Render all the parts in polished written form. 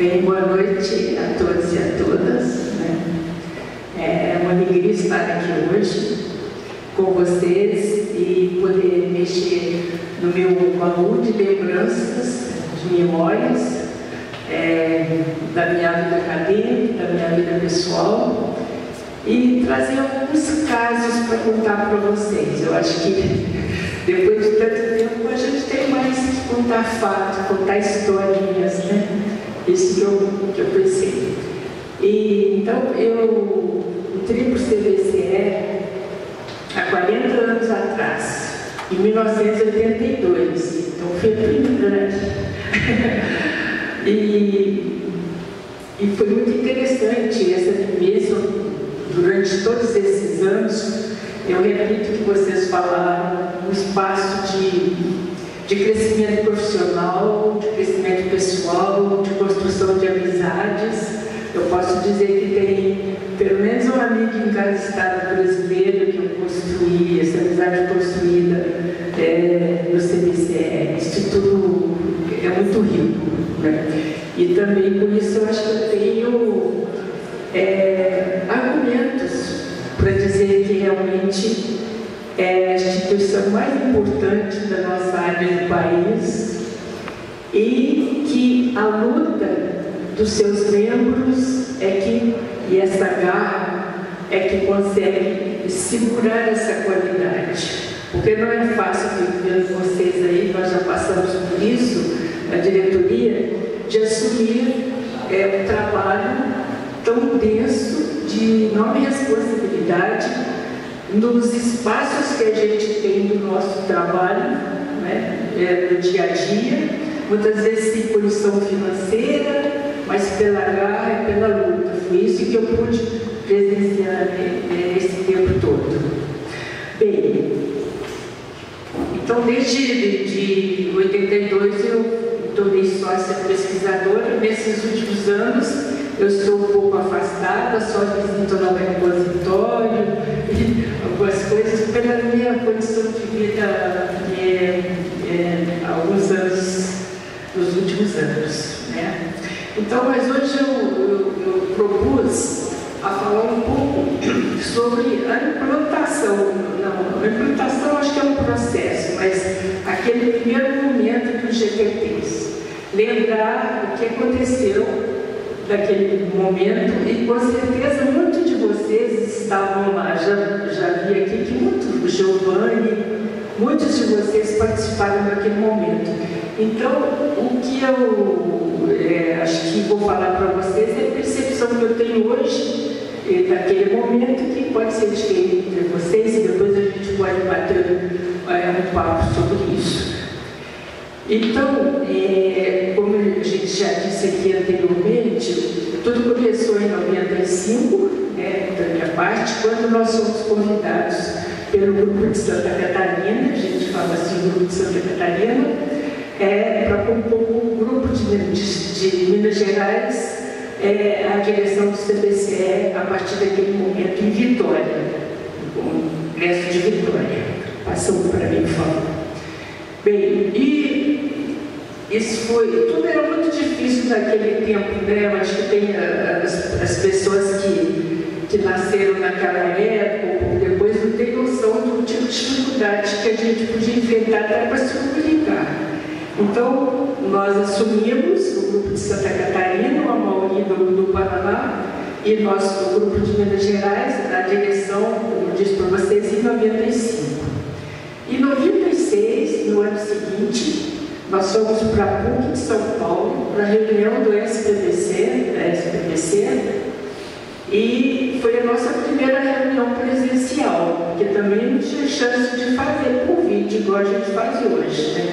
Bem, boa noite a todos e a todas, né? É uma alegria estar aqui hoje com vocês e poder mexer no meu baú de lembranças, de memórias, da minha vida acadêmica, da minha vida pessoal, e trazer alguns casos para contar para vocês. Eu acho que depois de tanto tempo a gente tem mais que contar fatos, contar historinhas, né? Isso que eu pensei. E então eu entrei para o CBCE há 40 anos atrás, em 1982, então foi bem grande. E foi muito interessante essa vivência durante todos esses anos. Eu repito que vocês falaram, um espaço de crescimento profissional, de crescimento pessoal, de construção de amizades. Eu posso dizer que tem pelo menos um amigo em cada estado brasileiro que eu construí, essa amizade construída no CBCE. Isso tudo é muito rico, né? E também por isso eu acho que eu tenho argumentos para dizer que realmente é a instituição mais importante da nossa área do país e que a luta dos seus membros e essa garra é que consegue segurar essa qualidade. Porque não é fácil viver vocês aí, nós já passamos por isso, a diretoria, de assumir um trabalho tão denso, de enorme responsabilidade, nos espaços que a gente tem do nosso trabalho, né, no dia a dia, muitas vezes sem condição financeira, mas pela garra e pela luta. Foi isso que eu pude presenciar esse tempo todo. Bem, então desde 82 eu tornei sócia pesquisadora. Nesses últimos anos eu estou um pouco afastada, só visito no repositório e algumas coisas pela minha condição de vida alguns anos, nos últimos anos, né? Então, mas hoje eu propus a falar um pouco sobre a implantação. Não, a implantação acho que é um processo, mas aquele primeiro momento dos GPTs. Lembrar o que aconteceu daquele momento, e com certeza muitos de vocês estavam lá. Já vi aqui que o Giovanni, muitos de vocês participaram daquele momento. Então, o que eu acho que vou falar para vocês é a percepção que eu tenho hoje daquele momento, que pode ser diferente entre vocês, e depois a gente pode bater um papo sobre isso. Então, como a gente já disse aqui anteriormente, tudo começou em 95, da minha parte, quando nós fomos convidados pelo Grupo de Santa Catarina, a gente fala assim, Grupo de Santa Catarina, para compor o Grupo de Minas Gerais, a direção do CBCE, a partir daquele momento, em Vitória, no Congresso de Vitória. Passando para mim, por favor. Bem, e isso tudo era muito difícil naquele tempo, né? Eu acho que tem as pessoas que nasceram naquela época, ou depois, não tem noção do tipo de dificuldade que a gente podia enfrentar até para se comunicar. Então, nós assumimos o Grupo de Santa Catarina, o Amauri do Paraná, e nós, o Grupo de Minas Gerais, a direção, como eu disse para vocês, em 95. Em 96, no ano seguinte, nós fomos para a PUC de São Paulo, para a reunião do SPBC, e foi a nossa primeira reunião presencial, porque também não tinha chance de fazer por vídeo, igual a gente faz hoje, né?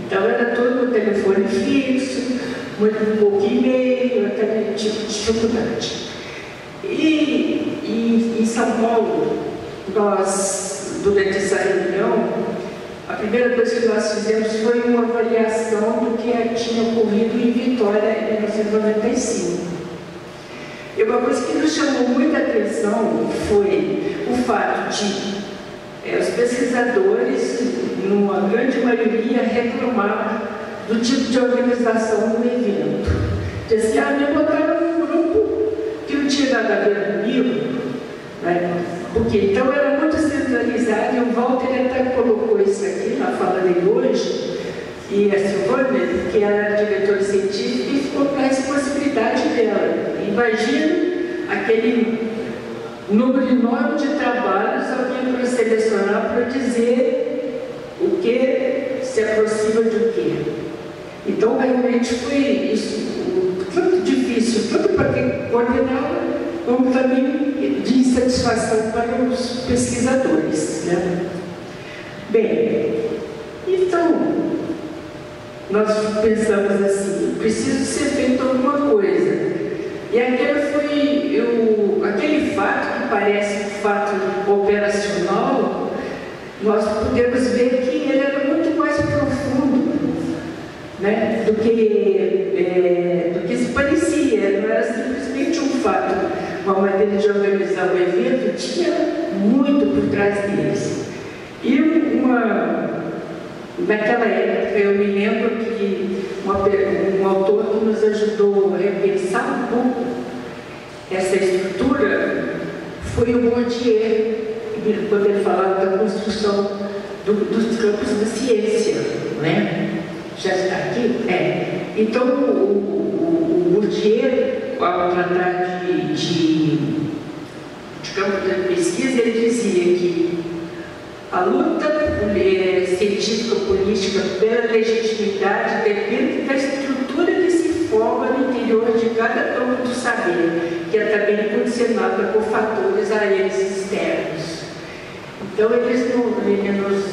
Então era todo no telefone fixo, um pouco e-mail, aquele tipo de dificuldade. E em São Paulo, nós, durante essa reunião, a primeira coisa que nós fizemos foi uma avaliação do que tinha ocorrido em Vitória em 1995. E uma coisa que nos chamou muita atenção foi o fato de os pesquisadores, numa grande maioria, reclamar do tipo de organização do evento. Disse, me botaram num grupo que não tinha nada a ver comigo, né? Porque então era muito centralizado, e o Walter até colocou isso aqui na fala dele hoje, e a Silvânia, que era diretora científica, e ficou para a responsabilidade dela. Imagina aquele número enorme de trabalhos, alguém para selecionar para dizer o que se aproxima do que. Então, realmente foi isso, tanto difícil, tanto para quem coordenava, como também de insatisfação para os pesquisadores, né? Bem, então, nós pensamos assim, precisa ser feito alguma coisa. E aquele fato que parece um fato operacional, nós podemos ver que ele era muito mais profundo, né, do que se parecia. Não era simplesmente um fato, uma maneira de organizar o evento, tinha muito por trás deles. E naquela época, eu me lembro que um autor que nos ajudou a repensar um pouco essa estrutura foi o Bourdieu, quando ele falava da construção dos campos da ciência, né? Já está aqui? Então, o Bourdieu, ao tratar de campo de pesquisa, ele dizia que a luta científica política pela legitimidade depende da estrutura que se forma no interior de cada campo do saber, que é também condicionada por fatores a eles externos. Então, ele nos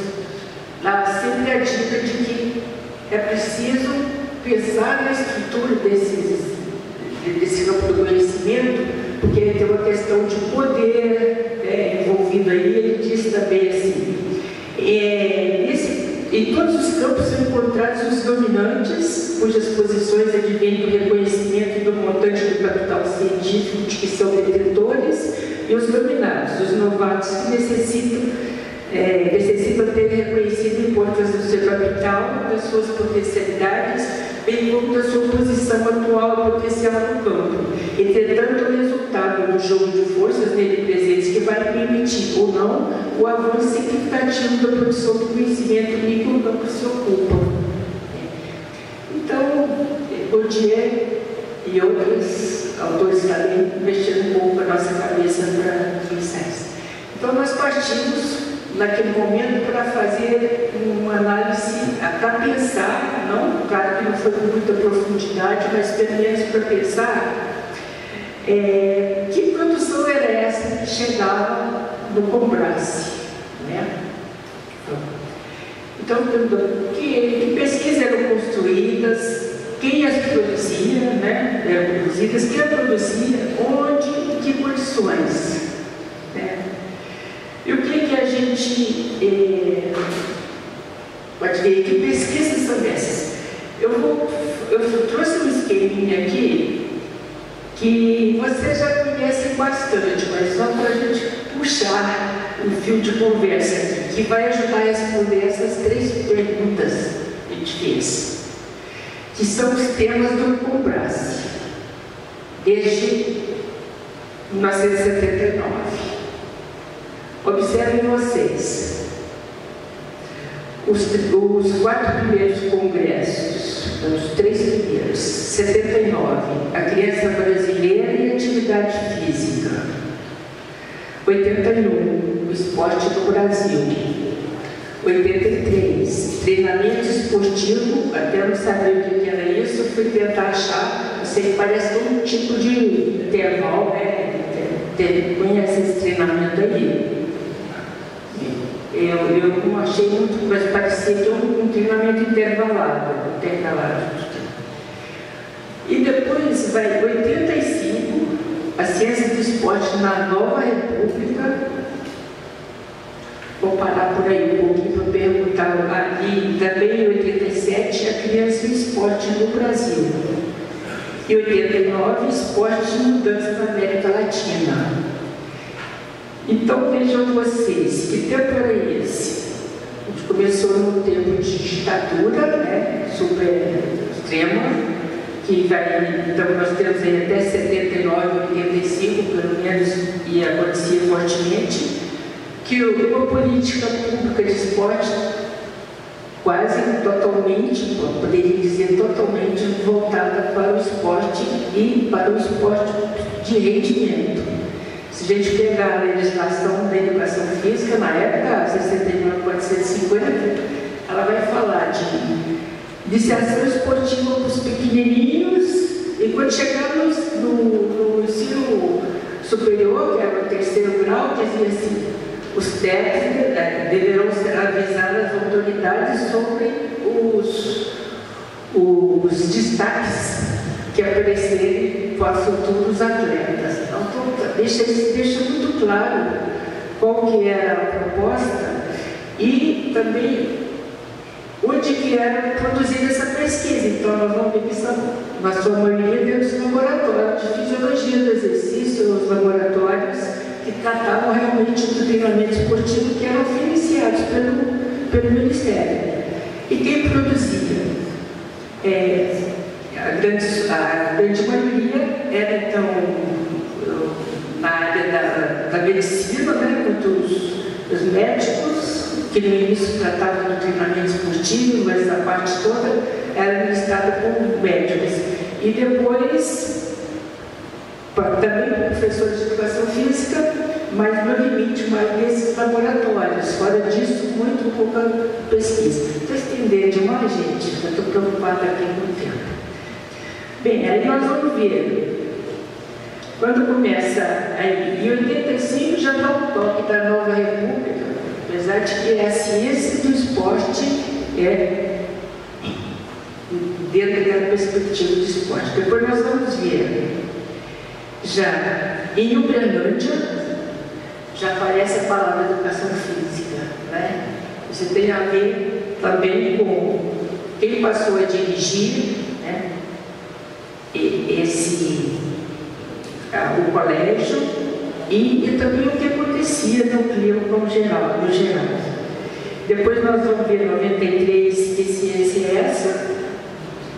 dá sempre a dica de que é preciso pensar na estrutura desse campo do conhecimento, porque ele tem uma questão de poder envolvido aí. Ele diz também assim, em todos os campos são encontrados os dominantes, cujas posições advêm do reconhecimento do montante do capital científico de que são detentores, e os dominados, os novatos que necessitam ter reconhecido a importância do seu capital, das suas potencialidades, bem como da sua posição atual e potencial no campo. Entretanto, o resultado do jogo de forças nele presentes que vai permitir ou não o avanço significativo da produção do conhecimento em que o campo se ocupa. Então, Bourdieu e outros autores também mexeram um pouco a nossa cabeça para pensar isso. Então, nós partimos naquele momento para fazer uma análise, para pensar, não, claro que não foi com muita profundidade, mas pelo menos para pensar que produção era essa que chegava no Combrace, né? Então, que pesquisas eram construídas, quem as produzia, né? Eram produzidas, quem as produzia, onde e que condições, né? E o que a gente pode ver? Que pesquisas são essas? Eu trouxe um esqueminha aqui que vocês já conhecem bastante, mas só para a gente puxar um fio de conversa aqui, que vai ajudar a responder essas 3 perguntas que a gente fez, que são os temas do Combrace, desde 1979. Observem vocês, os 4 primeiros congressos, os 3 primeiros, 79, a criança brasileira e atividade física, 81, o esporte no Brasil, 83, treinamento esportivo, até não saber o que era isso, fui tentar achar, sei que parece um tipo de intervalo, né? Conhece esse treinamento aí? Eu não achei muito, mas parecia que um treinamento intervalado. E depois vai 85, a ciência do esporte na Nova República. Vou parar por aí um pouquinho para perguntar ali, também em 87, a criança e o esporte no Brasil. E 89, esporte de mudança na América Latina. Então vejam vocês, que tempo era esse? A gente começou num tempo de ditadura, né, super extrema, que vai, então nós temos aí até 79, 85, pelo menos, e acontecia fortemente, que uma política pública de esporte quase totalmente, poderia dizer totalmente voltada para o esporte e para o esporte de rendimento. Se a gente pegar a legislação da educação física, na época, 69.450, ela vai falar de iniciação esportiva para os pequenininhos, e quando chegamos no ensino superior, que era o 3º grau, dizia assim: os técnicos deverão avisar as autoridades sobre os destaques que aparecerem para futuros atletas. Então, deixa muito claro qual que era a proposta e também onde que era produzida essa pesquisa. Então, nós vamos ver que são, na sua maioria, dentro dos laboratórios de fisiologia do exercício, os laboratórios que tratavam realmente do treinamento esportivo, que eram financiados pelo Ministério. E quem produzia? A grande maioria era, então, na área da medicina, né, muitos médicos, que no início tratavam do treinamento esportivo, mas essa parte toda era ministrada por médicos. E depois, também professores de educação física, mas no limite mais desses laboratórios. Fora disso, muito pouca pesquisa. Estou estendendo demais, gente, eu estou preocupada aqui com o tempo. Bem, aí nós vamos ver. Quando começa, aí, em 85 já dá um toque da Nova República, apesar de que a ciência do esporte é dentro da perspectiva do esporte. Depois nós vamos ver, já em Uberlândia, já aparece a palavra educação física, né? Isso tem a ver também com quem passou a dirigir, né, o colégio e também o que acontecia no clima no geral. Depois nós vamos ver 93, que ciência é essa.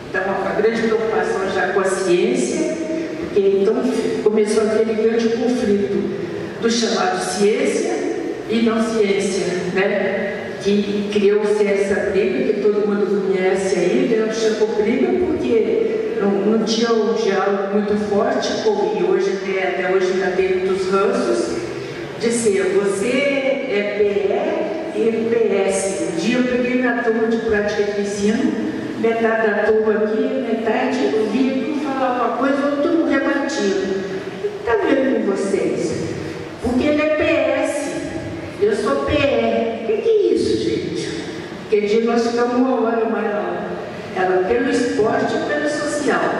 Então, a grande preocupação já com a ciência, porque então começou aquele grande conflito do chamado ciência e não ciência, né? Que criou-se essa briga que todo mundo conhece aí, né? Chamou briga porque não tinha um diálogo muito forte, e hoje até hoje ainda tem muitos ranços, de ser você é PE e PS. Um dia eu peguei na turma de prática de ensino, metade da turma aqui, metade eu via que falava uma coisa, outro não rebatia. Está vendo com vocês? Porque ele é PS, eu sou PE. O que é isso, gente? Porque dia nós ficamos uma hora mais lá. Ela pelo esporte e pelo social.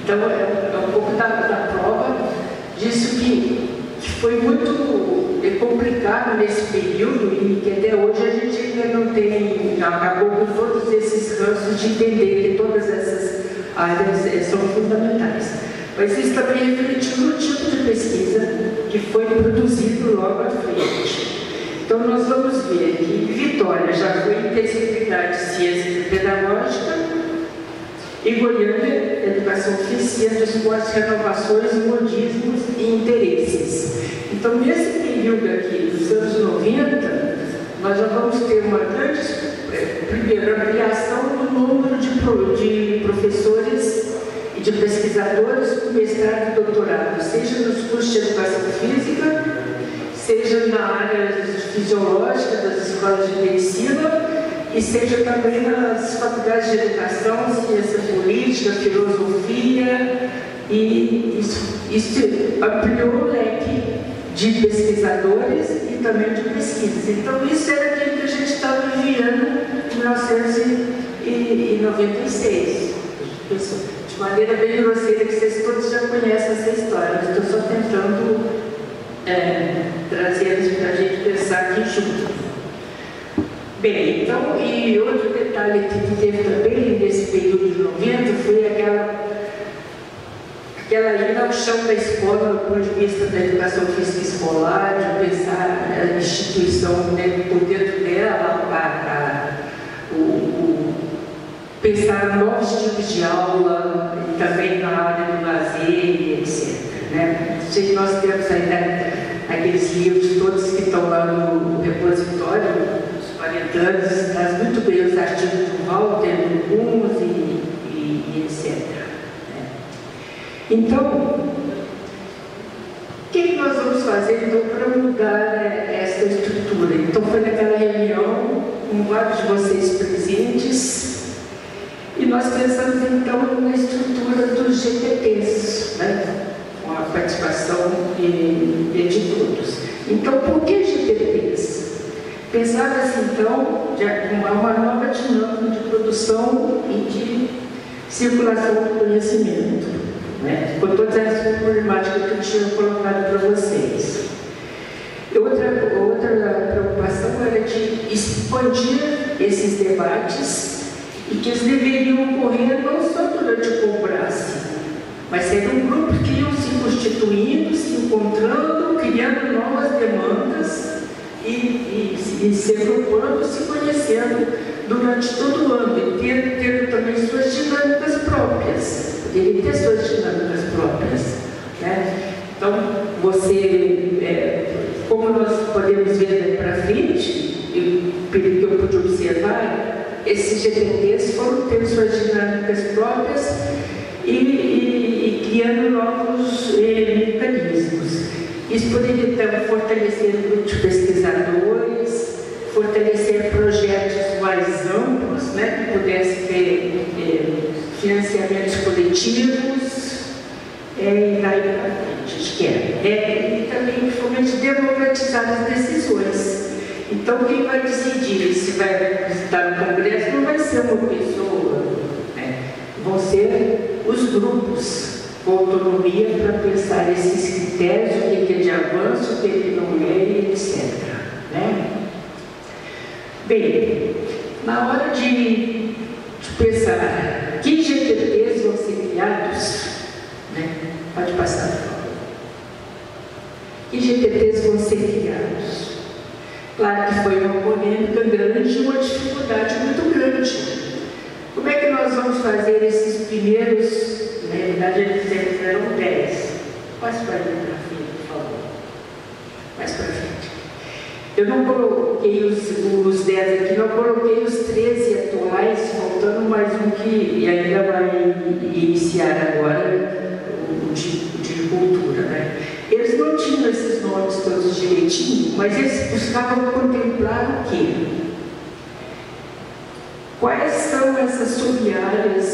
Então, é um pouco da prova disso que foi muito complicado nesse período e que até hoje a gente ainda não tem, acabou com todos esses ranços de entender que todas essas áreas são fundamentais. Mas isso também refletiu no tipo de pesquisa que foi produzido logo à frente. Então, nós vamos ver que Vitória já foi intensividade de ciência pedagógica e Goiânia, educação física, esportes, renovações, modismos e interesses. Então, nesse período aqui dos anos 90, nós já vamos ter uma grande, primeiro, ampliação do número de professores e de pesquisadores com mestrado e doutorado, seja nos cursos de educação física, seja na área fisiológica das escolas de medicina e seja também nas faculdades de educação, ciência política, filosofia, e isso ampliou o leque de pesquisadores e também de pesquisas. Então, isso era aquilo que a gente estava vivendo em 1996. De maneira bem grosseira, que vocês todos já conhecem essa história, mas estou só tentando trazer isso para a gente pensar aqui junto. Bem, então, e outro detalhe que teve também nesse período de 90 foi aquela ida ao chão da escola do ponto de vista da educação física escolar, de pensar a instituição, né, por dentro dela, pensar novos de aula, e também na área do lazer, etc. Né? Nós temos ainda aqueles livros todos que estão lá no repositório, os 40 anos, traz muito bem os artigos do Walter, do Kunz e etc. Né? Então, o que nós vamos fazer então, para mudar essa estrutura? Então, foi naquela reunião, com vários de vocês presentes, e nós pensamos então na estrutura dos GTTs, né? Com a participação de todos. Então, por que GTTs? Pensava-se então uma nova dinâmica de produção e de circulação do conhecimento, né? Com todas as problemáticas que eu tinha colocado para vocês. Outra preocupação era de expandir esses debates e que eles deveriam ocorrer não só durante o Comprace, mas seriam grupos que iam se constituindo, se encontrando, criando novas demandas e se agrupando, se conhecendo durante todo o ano, e tendo também suas dinâmicas próprias, poderia ter suas dinâmicas próprias, né? Então, como nós podemos ver daqui para frente, pelo que eu pude observar, esses GTTs foram tendo suas dinâmicas próprias e criando novos mecanismos. Isso poderia então fortalecer o grupo de pesquisadores, fortalecer projetos mais amplos, né, que pudessem ter financiamentos coletivos, e daí para frente, acho que e também, principalmente, democratizar as decisões. Então, quem vai decidir se vai visitar o Congresso não vai ser uma pessoa, né? Vão ser os grupos com autonomia para pensar esses critérios, o que é de avanço, o que não é, etc. Né? Bem, na hora de pensar que GTTs vão ser criados, né? Pode passar, por favor. Que GTTs vão ser criados? Claro que foi uma polêmica grande e uma dificuldade muito grande. Como é que nós vamos fazer esses primeiros, na verdade eles eram 10. Passe para mim, por favor. Mais para frente. Eu não coloquei os 10 aqui, não coloquei os 13 atuais, faltando mais um que ainda vai iniciar agora, o de cultura, né? Eles não tinham esses nomes todos direitinho, mas eles buscavam contemplar o quê? Quais são essas sub-áreas,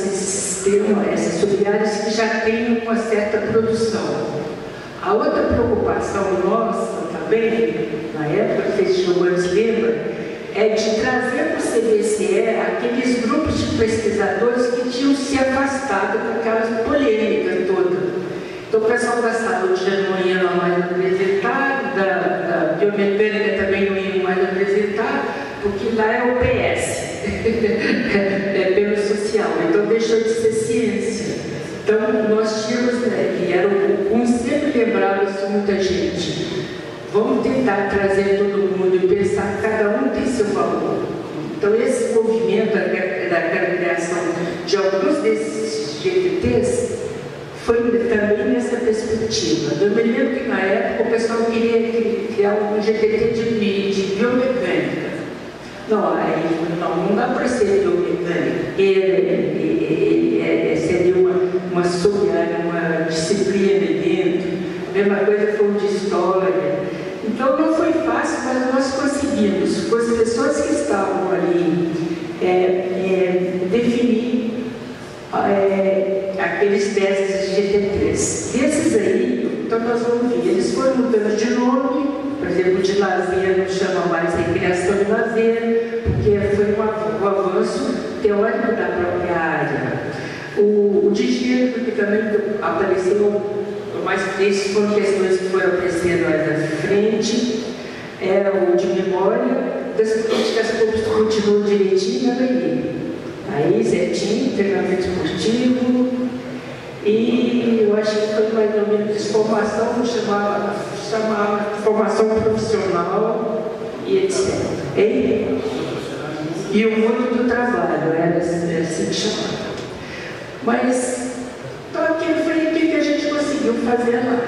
essas sub-áreas que já têm uma certa produção? A outra preocupação nossa também, na época, que vocês Giovanni lembram, é de trazer para o CBCE aqueles grupos de pesquisadores que tinham se afastado daquelas polêmicas todas. Então, o pessoal da saúde já não ia mais apresentar, da biomecânica também não ia mais apresentar, porque lá é o PS, é pelo social, então deixou de ser ciência. Então, nós tínhamos, e era um sempre lembrava isso muita gente, vamos tentar trazer todo mundo e pensar que cada um tem seu valor. Então, esse movimento da criação de alguns desses GTTs foi também nessa perspectiva. Eu me lembro que na época o pessoal queria criar um GTT de biomecânica. Não dá para ser biomecânica. Seria uma sub-área, uma disciplina dentro. A mesma coisa foi de história. Então não foi fácil, mas nós conseguimos, com as pessoas que estavam ali, definir aqueles testes de GT3. Desses aí, então nós vamos ver, eles foram mudando de nome, por exemplo, de lazer não chama mais recreação e lazer, porque foi um avanço teórico da própria área. O de gênero, que também apareceu, mais esses foram questões que foram aparecendo mais à frente, era o de memória, das políticas públicas continuam direitinho, aí certinho, treinamento esportivo, e eu acho que foi mais ou menos formação, chamava formação profissional e etc. E o mundo do trabalho, era assim que chamava. Mas, então aqui eu falei, o que a gente conseguiu fazer lá?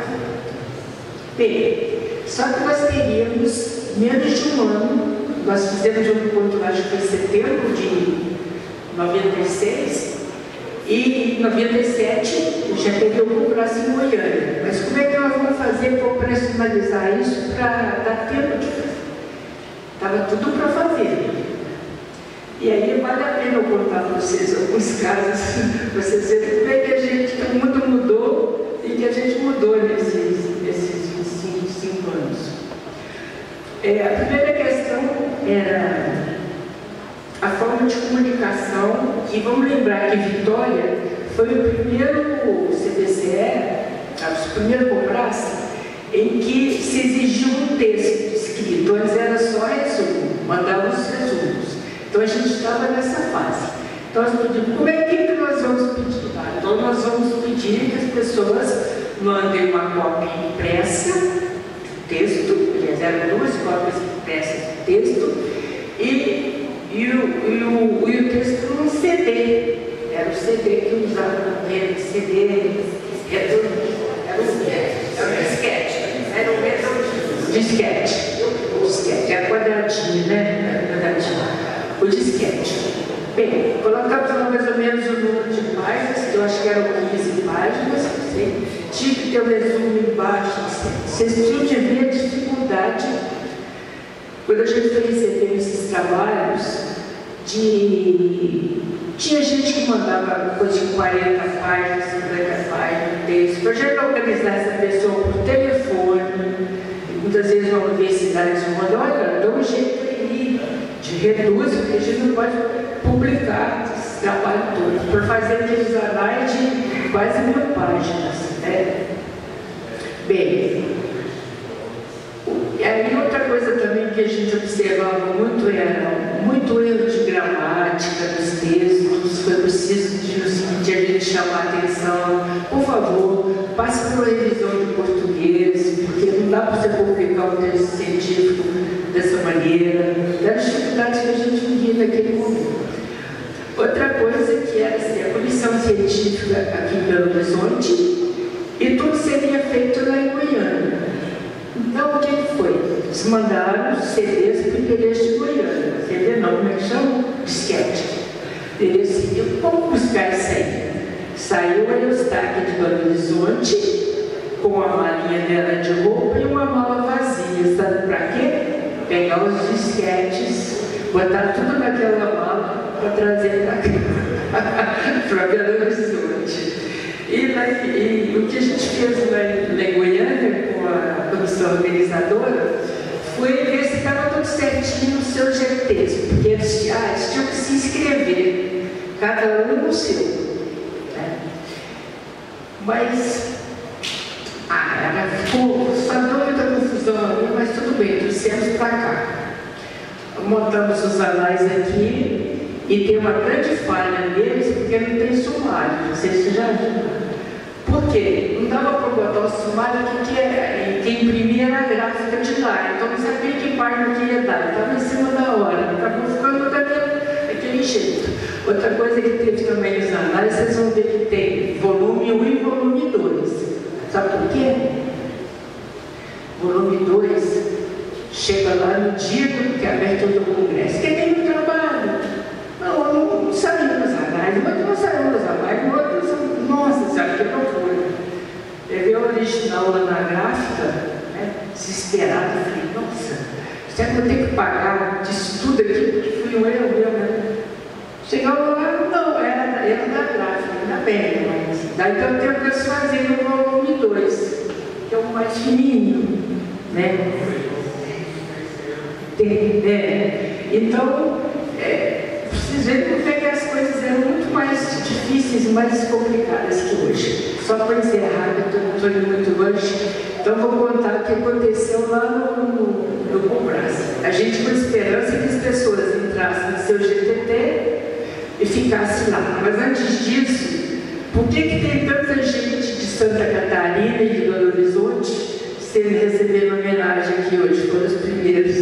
Bem, só que nós teríamos menos de um ano, nós fizemos um encontro, acho que foi em setembro de 96, e em 97 eu já peguei o congresso em Goiânia. Mas como é que nós vamos fazer para operacionalizar isso para dar tempo de fazer? Estava tudo para fazer. E aí vale a pena eu contar para vocês alguns casos, para vocês verem como é que a gente, que o mundo mudou e que a gente mudou nesses 25 anos. A primeira questão era a forma de comunicação, e vamos lembrar que Vitória foi o primeiro CBCE, o primeiro COBRAS, em que se exigiu um texto escrito. Antes era só resumo, mandava os resumos. Então a gente estava nessa fase. Então nós pedimos, como é que nós vamos pedir? Então nós vamos pedir que as pessoas mandem uma cópia impressa do texto, aliás, eram 2 cópias impressas do texto, e o texto num CD. Era o CD que usava no CD, era um disquete. Era um disquete. O disquete, é quadradinho, né? O disquete. Bem, colocamos lá mais ou menos o número de páginas, que eu acho que eram 15 páginas, não sei. Tinha que ter um resumo embaixo. Vocês tinham de ver a dificuldade. Quando a gente foi receber esses trabalhos, tinha gente que mandava coisa de 40 páginas, 50 páginas, texto. Para a gente organizar essa pessoa por telefone, muitas vezes na universidade eles mandam, olha, dá um jeito aí de reduzir, porque a gente não pode publicar esse trabalho todo. Por fazer aqueles anais de quase 1000 páginas, né? Bem, e aí outra coisa também que a gente observava muito era muito erro de gramática dos textos. Foi preciso no seguinte a gente chamar a atenção, por favor, passe por uma revisão de português, porque não dá para você publicar um texto científico dessa maneira. Era a dificuldade que a gente vivia naquele momento. Outra coisa que era assim, a comissão científica aqui em Belo Horizonte, e tudo seria feito lá em Goiânia. Então, o que foi? Eles mandaram os CDs para o interesse de Goiânia. CD não, como é que chama? Disquete. Eles decidiram, vamos buscar isso aí. Saiu a Eustáquia de Belo Horizonte, com a malinha dela de roupa e uma mala vazia. Sabe para quê? Pegar os disquetes, botar tudo naquela mala para trazer para Belo Horizonte. E o que a gente fez lá em Goiânia, com a comissão organizadora, foi ver se estava tudo certinho no seu GTs, porque eles tinham que se inscrever, cada um no seu. Né? Mas, ficou só muita confusão ali, mas tudo bem, trouxemos para cá. Montamos os anais aqui. E tem uma grande falha neles, porque não tem sumário, não sei se já viram. Por quê? Não dava para botar o sumário que imprimia na gráfica de lá, então não sabia que página que ia dar, estava em cima da hora, estava ficando daquele jeito. Outra coisa que teve também nos anais, vocês vão ver que tem volume 1 e volume 2. Sabe por quê? Volume 2 chega lá no dia que é aberto do congresso, que tem um trabalho. Não saiu nos anais, mas não saiu nos anais, outros, nossa, sabe que procura. Peguei o original lá na gráfica, né, desesperado, falei, nossa, será que eu tenho que pagar disso tudo aqui, porque fui um erro meu, né? Chegava lá, não, era da gráfica, ainda bem, mas daí que eu tenho que fazer o volume 2, que é o mais fininho, né? Então, vocês verem como é que as coisas eram muito mais difíceis e mais complicadas que hoje. Só para encerrar, eu estou indo muito longe, então vou contar o que aconteceu lá no Cobras. A gente com esperança que as pessoas entrassem no seu GTT e ficassem lá. Mas antes disso, por que tem tanta gente de Santa Catarina e de Belo Horizonte recebendo homenagem aqui hoje? Foram os primeiros.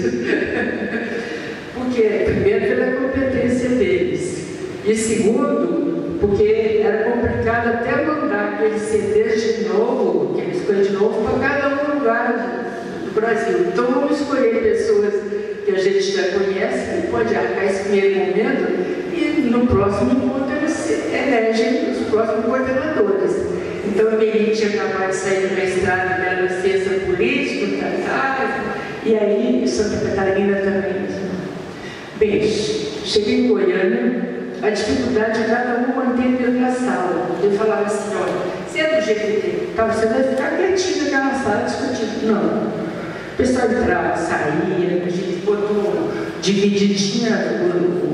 Porque, primeiro, pela competência deles. E segundo, porque era complicado até mandar aqueles CDs de novo, aqueles coisas de novo, para cada lugar do Brasil. Então vamos escolher pessoas que a gente já conhece, que pode arcar esse primeiro momento, e no próximo encontro eles elegem os próximos coordenadores. Então a Meli tinha acabado de sair do mestrado dela em ciência política, e aí Santa Catarina também. Bem, cheguei em Goiânia, a dificuldade de cada um manter dentro da sala. Eu falava assim, olha, você é do GPT, tá, você vai ficar quietinho naquela sala discutindo. Não. O pessoal entrava, saía, a gente botou divididinha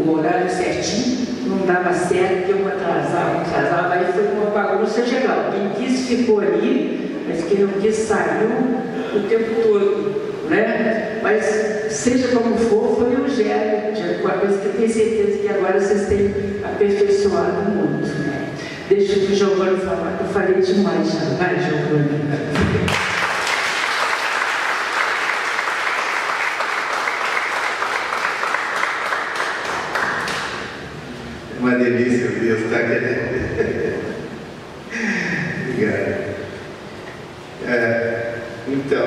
o horário certinho, não dava certo, porque um atrasava, aí foi uma bagunça geral. Quem quis ficou ali, mas quem não quis saiu o tempo todo, né? Mas seja como for, foi o gero, uma coisa que eu tenho certeza que agora vocês têm aperfeiçoado muito, né? Deixa o Giovanni falar, eu falei demais já, vai Giovanni. Uma delícia ouvir eu estar aqui. Obrigado. Então,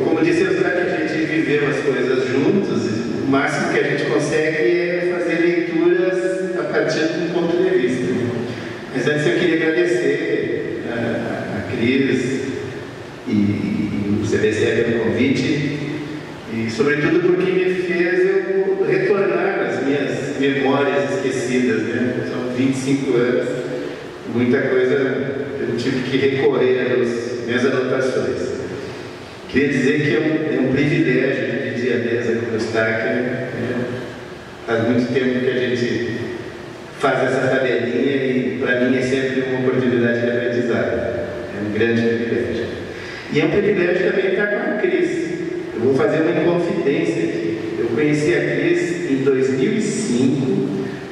como disse eu, que a gente viveu as coisas juntos, o máximo que a gente consegue é fazer leituras a partir de um ponto de vista. Mas antes eu queria agradecer a Cris e o CBCE pelo convite, e sobretudo porque me fez eu retornar às minhas memórias esquecidas, né? São 25 anos, muita coisa eu tive que recorrer às minhas anotações. Queria dizer que é um privilégio dividir a mesa com o Eustáquio, né? Faz muito tempo que a gente faz essa tabelinha e para mim é sempre uma oportunidade de aprendizado. É um grande privilégio. E é um privilégio também estar com a Cris. Eu vou fazer uma inconfidência aqui. Eu conheci a Cris em 2005,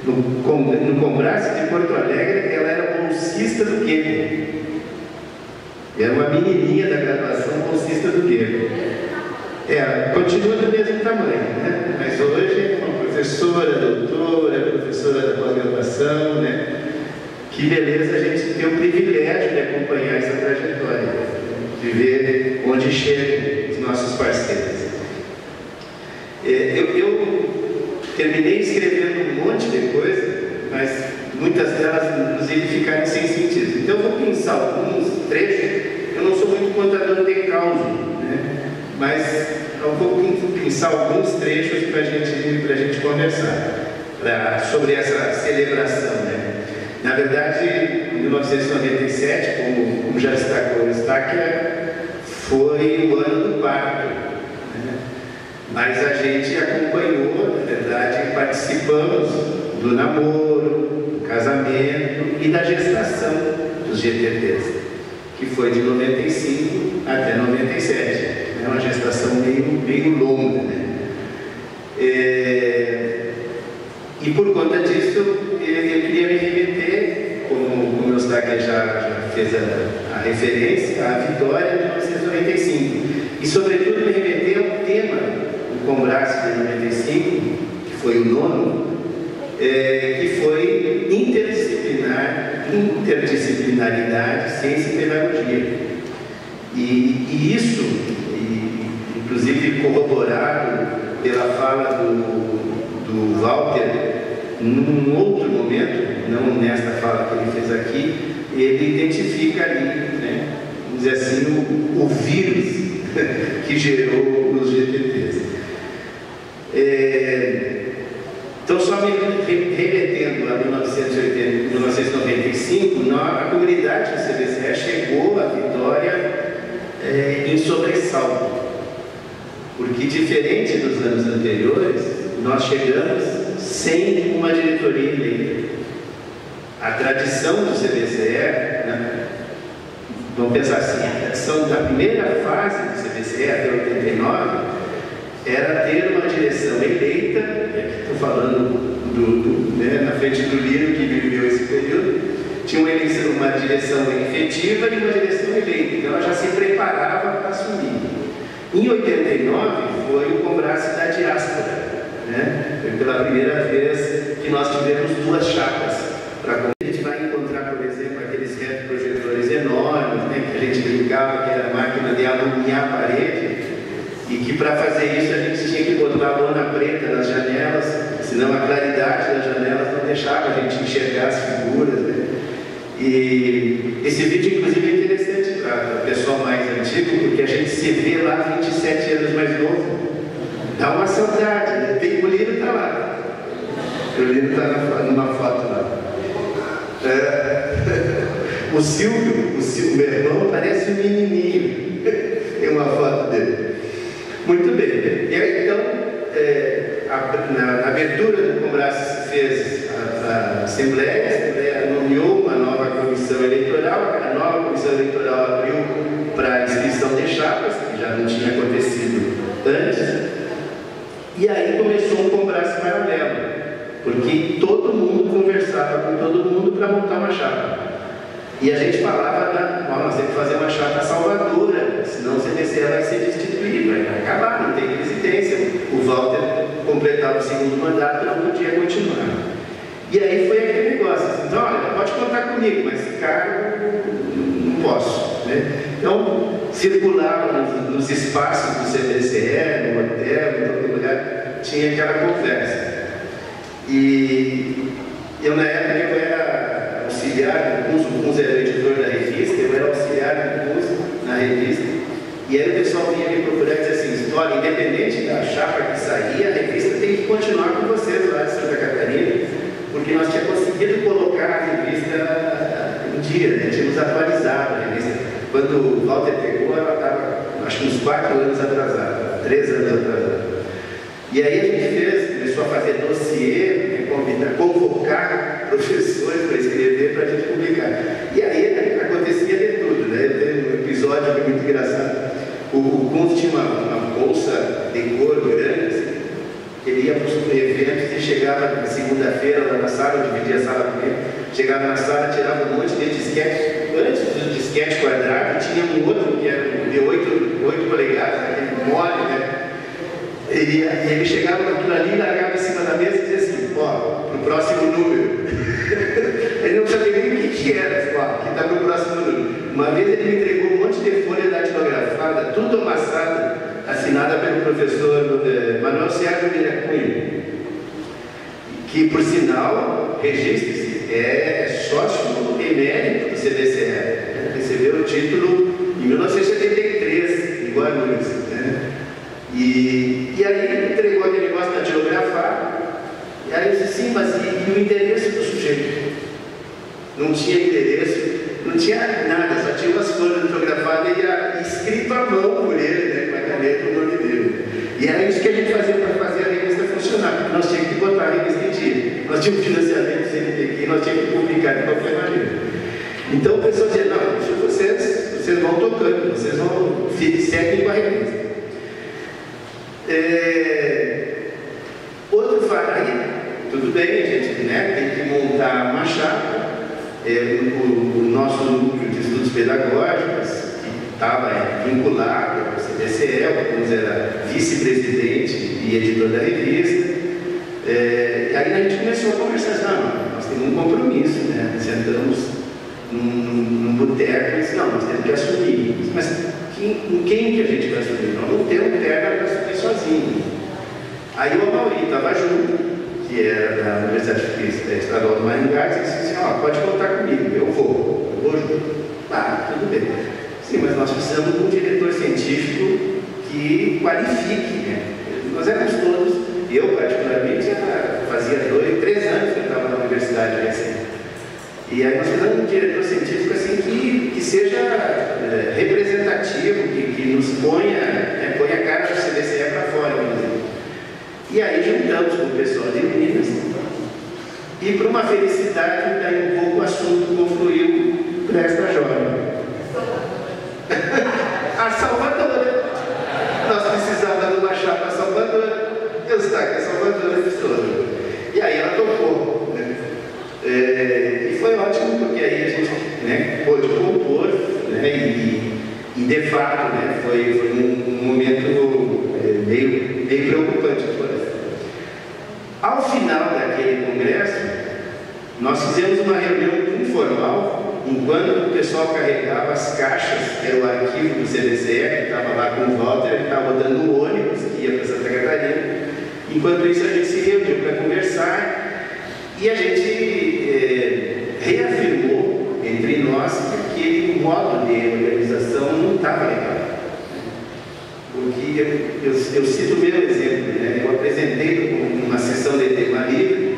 no Congresso de Porto Alegre. Ela era bolsista do Quênia. Era uma menininha da graduação, bolsista do Quênia. Continua do mesmo tamanho, né? Mas hoje é uma professora, doutora, professora da pós-graduação, né? Que beleza a gente ter o privilégio de acompanhar essa trajetória, de ver onde chegam os nossos parceiros. Eu terminei escrevendo um monte de coisa, mas muitas delas nos ficaram sem sentido. Então eu vou pensar alguns trechos. Eu não sou muito contador de causa, né? Mas eu vou pensar alguns trechos para a gente conversar sobre essa celebração, né? Na verdade, em 1997, como já destacou o Eustáquio, foi o ano do parto, né? Mas a gente acompanhou, na verdade, participamos do namoro, do casamento e da gestação dos GTTs, que foi de 95 até 97. É uma gestação meio longa, né? E por conta disso, eu queria me remeter, como o Eustáquio já fez a referência, à vitória de 1995. E, sobretudo, me remeter ao tema do Congresso de 95, que foi o nono, que foi interdisciplinaridade, ciência e pedagogia. E isso, inclusive corroborado pela fala do Walter, num outro momento, não nesta fala que ele fez aqui, ele identifica ali, né, vamos dizer assim, o vírus que gerou os GTTs. Então, só me remetendo a 1995, a comunidade do CBCE chegou à vitória em sobressalto, porque, diferente dos anos anteriores, nós chegamos sem uma diretoria eleita. A tradição do CBCE, né, vamos pensar assim, a tradição da primeira fase do CBCE até 89 era ter uma direção eleita, e aqui estou falando né, na frente do Lino, que viveu esse período, tinha uma direção efetiva e uma direção eleita, então ela já se preparava para assumir. Em 89 foi o Congresso da Diáspora, né? Foi pela primeira vez que nós tivemos duas chapas para a gente vai gente brincava que era a máquina de alumiar a parede, e que para fazer isso a gente tinha que botar lona preta nas janelas, senão a claridade das janelas não deixava a gente enxergar as figuras, né? E esse vídeo, inclusive, é interessante para o pessoal mais antigo, porque a gente se vê lá 27 anos mais novo. Dá uma saudade, né? O Lino está lá. O Lino está numa foto lá. O Silvio, meu irmão, parece um menininho. Tem uma foto dele. Muito bem. E aí, então, na abertura do Combrace se fez a Assembleia nomeou uma nova comissão eleitoral, a nova comissão eleitoral abriu para a inscrição de chapas, que já não tinha acontecido antes, e aí começou um Combrace paralelo, porque todo mundo conversava com todo mundo para montar uma chapa. E a gente falava, nós temos que fazer uma chapa salvadora, senão o CDCE vai ser destituído, vai acabar, não tem presidência. O Walter completava o segundo mandato e não podia continuar. E aí foi aquele negócio, assim, então, olha, pode contar comigo, mas cargo não posso, né? Então, circulava nos espaços do CDCE, no hotel, em todo lugar, tinha aquela conversa. E eu, na época, eu era auxiliar do curso, o curso era editor da revista, eu era auxiliar do curso na revista, e aí o pessoal vinha me procurar e dizia assim, olha, independente da chapa que saía, a revista tem que continuar com vocês lá de Santa Catarina, porque nós tínhamos conseguido colocar a revista em dia, né? Tínhamos atualizado a revista. Quando o Walter pegou, ela estava, acho que uns 4 anos atrasada, 3 anos atrasada. E aí a gente começou a fazer dossiê, convocar professores para escrever, para a gente publicar. E aí acontecia de tudo, né? Tem um episódio que é muito engraçado. O Kunz tinha uma bolsa de couro grande, assim, que ele ia para os eventos e chegava na segunda-feira lá na sala, eu dividia a sala com ele, chegava na sala, tirava um monte de disquete. Antes do disquete quadrado, tinha um outro que era de 8 polegadas, aquele mole, né? E ele chegava com aquilo ali, largava em cima da mesa e dizia assim, ó, pro próximo número. Ele não sabia nem o que era, ó, que está pro próximo número. Uma vez ele me entregou um monte de folha datilografada, tudo amassado, assinada pelo professor Manuel Sérgio Vieira Cunha, que, por sinal, registre-se, é sócio emérito do CDCE. Recebeu o título em 1973, em Guarulhos, né? E aí ele entregou aquele negócio da datilografar, e aí eu disse, sim, mas e o endereço do sujeito? Não tinha endereço, não tinha nada, só tinha umas folhas datilografadas e escrito à mão por ele, né, com a caneta, o nome dele. E era isso que a gente fazia para fazer a revista funcionar, porque nós tínhamos que botar a revista em dia. Nós tínhamos financiamento do CNPq, nós tínhamos que publicar de qualquer maneira. Então o pessoal dizia, não, vocês vão tocando, vocês vão seguir com a revista. Outro fato, aí, tudo bem, a gente, né, tem que montar uma chapa. O nosso núcleo de estudos pedagógicos, que estava vinculado ao CDCE, o Kunz era vice-presidente e editor da revista. Aí a gente começou a conversar, não, nós temos um compromisso, né? Sentamos num boteco e disse, não, nós temos que assumir. Mas quem que a gente vai assumir? Nós não temos perna para assumir sozinho. Aí o Amaury estava junto, que era da Universidade Estadual do Maringá, e disse assim, ó, pode contar comigo, eu vou junto. Ah, tudo bem. Sim, mas nós precisamos de um diretor científico que qualifique, né? Nós éramos todos, eu particularmente, fazia 2, 3 anos que eu estava na universidade recém. E aí nós precisamos de um diretor científico assim que seja representativo, que nos ponha a cara do CDCE para fora, inclusive. E aí juntamos com o pessoal de Minas e, por uma felicidade, daí um pouco o assunto confluiu para esta jovem. A Salvadora. Nós precisávamos de uma chapa Salvadora. Eustáquia Salvadora precisou. E aí ela topou, né? E foi ótimo, porque aí a gente, né, pôde compor, né, e de fato, né, foi um momento meio preocupante. Ao final daquele congresso, nós fizemos uma reunião informal enquanto o pessoal carregava as caixas, que era o arquivo do CDCE, que estava lá com o Walter, ele estava rodando um ônibus que ia para Santa Catarina. Enquanto isso, a gente se reuniu para conversar e a gente reafirmou entre nós que aquele modo de organização não estava legal. Porque eu cito o meu exemplo, né? Eu apresentei numa sessão de tema livre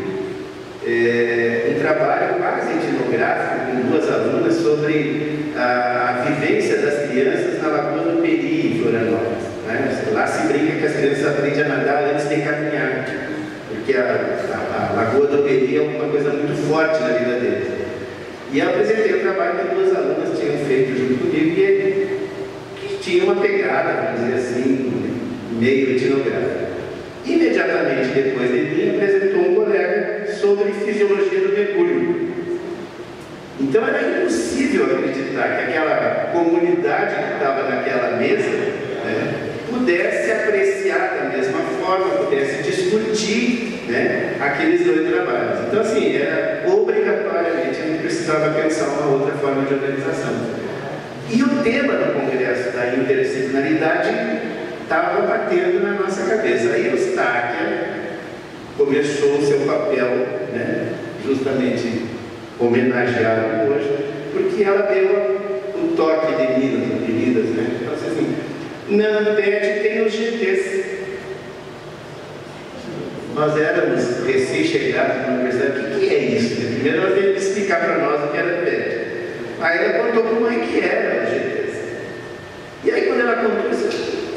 um trabalho quase etnográfico com duas alunas sobre a vivência das crianças na Lagoa do Peri, em Florianópolis. Né? Lá se brinca que as crianças aprendem a nadar antes de caminhar, porque a Lagoa do Peri é uma coisa muito forte na vida deles. E eu apresentei o trabalho que duas alunas tinham feito junto comigo que tinha uma pegada, vamos dizer assim, meio etnográfica. Imediatamente depois de mim, apresentou um colega sobre fisiologia do mergulho. Então era impossível acreditar que aquela comunidade que estava naquela mesa, né, pudesse apreciar da mesma forma, pudesse discutir, né, aqueles dois trabalhos. Então, assim, era obrigatoriamente, a gente precisava pensar uma outra forma de organização. E o tema do Congresso da Interdisciplinaridade estava batendo na nossa cabeça. Aí o Eustáquia começou o seu papel, né, justamente homenageado hoje, porque ela deu o toque de Minas, né? Então, assim, na Amped tem os GTs. Nós éramos recém-chegados na universidade. O que é isso? Primeiro ela veio explicar para nós o que era Amped. Aí ela contou como é que era os GTs. E aí quando ela contou isso,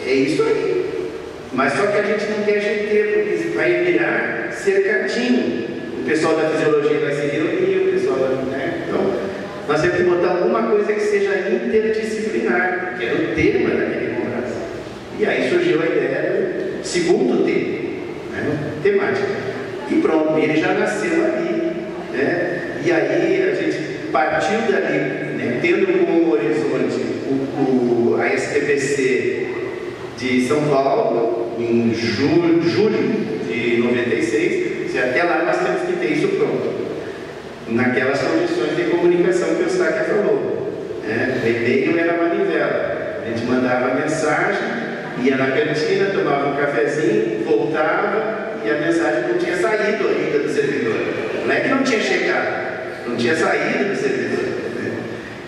é isso aí. Mas só que a gente não quer GT, porque vai virar cercadinho. O pessoal da fisiologia vai se reunir, o pessoal da... Né? Então, nós temos que botar alguma coisa que seja interdisciplinar, que era o tema daquele congresso. E aí surgiu a ideia do segundo tema, né? Temática. E pronto, ele já nasceu ali. Né? E aí a gente partiu dali, né? Tendo como horizonte a STPC de São Paulo, em julho de 96, até lá nós temos que ter isso pronto, naquelas condições de comunicação que o Eustáquia falou. Né? O e-mail era manivela, a gente mandava mensagem, ia na cantina, tomava um cafezinho, voltava e a mensagem não tinha saído ainda do servidor. Não é que não tinha chegado, não tinha saído do servidor. Né?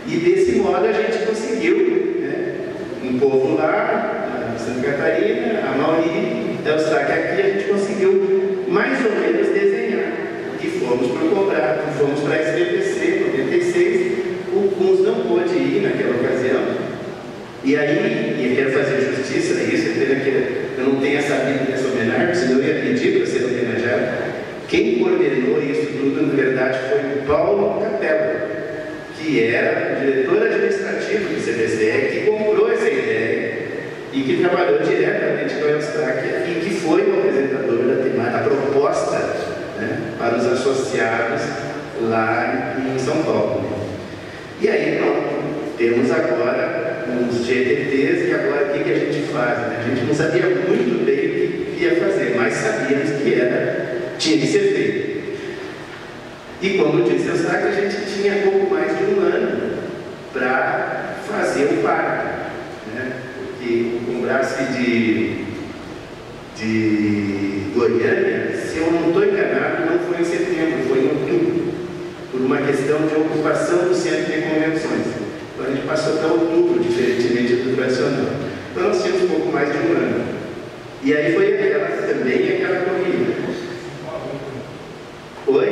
E desse modo a gente conseguiu, né, um povo lá, Santa Catarina, a Mauri, o Eustáquia aqui, a gente conseguiu mais ou menos desenhar. E fomos para o Cobrado, fomos para a SBPC, 96, o CUNS não pôde ir naquela ocasião. E aí, e eu quero fazer justiça a isso, eu não tenho sabido dessa homenagem, senão eu ia pedir para ser homenageado. Quem coordenou isso tudo, na verdade, foi o Paulo Capella, que era o diretor administrativo do CDCE, que comprou essa ideia e que trabalhou diretamente com a Eustáquia e que foi o apresentador da temática, a proposta, né, para os associados lá em São Paulo. E aí, pronto, temos agora os GTTs e agora o que a gente faz? Né? A gente não sabia muito bem o que ia fazer, mas sabíamos que tinha que ser feito. E como disse o Eustáquia, a gente tinha pouco mais de um ano para fazer o parque, né? Porque o Congresso de Goiânia, se eu não estou enganado, não foi em setembro, foi em outubro, por uma questão de ocupação do centro de convenções. Então a gente passou até outubro, diferentemente do tradicional. Então nós tínhamos um pouco mais de um ano. E aí foi também aquela corrida. Oi?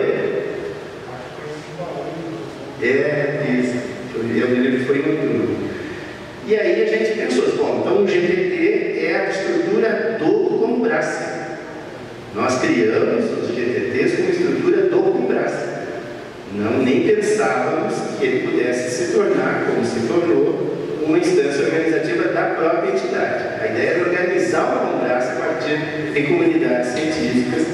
Isso. Eu me lembro que foi em outubro. E aí a gente pensou, bom, então o GTT é a estrutura do Combrace. Nós criamos os GTTs como estrutura do Combrace. Não, nem pensávamos que ele pudesse se tornar, como se tornou, uma instância organizativa da própria entidade. A ideia era organizar o Combrace a partir de comunidades científicas,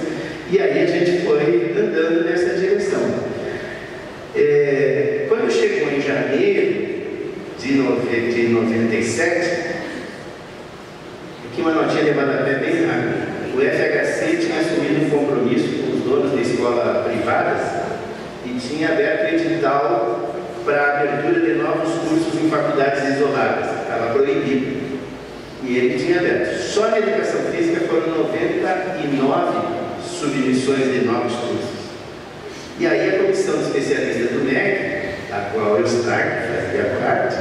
e aí a gente foi andando nessa direção. Quando chegou em janeiro de 97, aqui uma notinha levada até bem rápida, o FHC tinha assumido um compromisso com os donos de escolas privadas e tinha aberto edital para a abertura de novos cursos em faculdades isoladas. Estava proibido. E ele tinha aberto. Só na educação física foram 99 submissões de novos cursos. E aí a comissão de especialistas do MEC, a qual eu fazia parte,